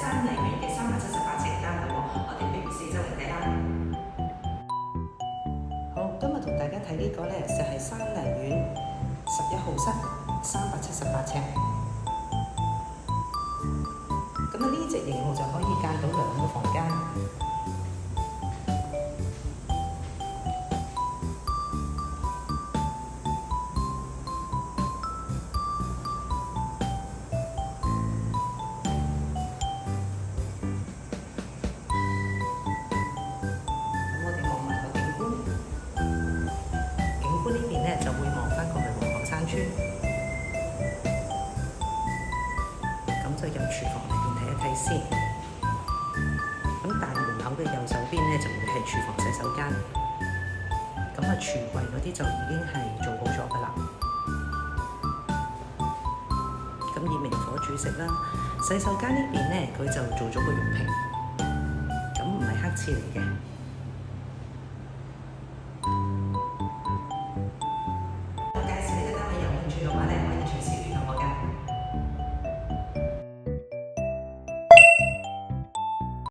山梨苑嘅378尺單位喎，我哋不如四周嚟睇啦。好，今日同大家睇呢個咧就係山梨苑11號室378尺。咁啊呢隻型號就可以間到2個房間。呢邊咧就會望翻過去黃河山村，咁就入廚房裏邊睇一睇先。咁大門口嘅右手邊咧就會係廚房洗手間，咁啊廚櫃嗰啲就已經係做好咗㗎啦。咁以明火煮食啦。洗手間呢邊咧佢就做咗個浴屏，咁唔係黑廁嚟嘅。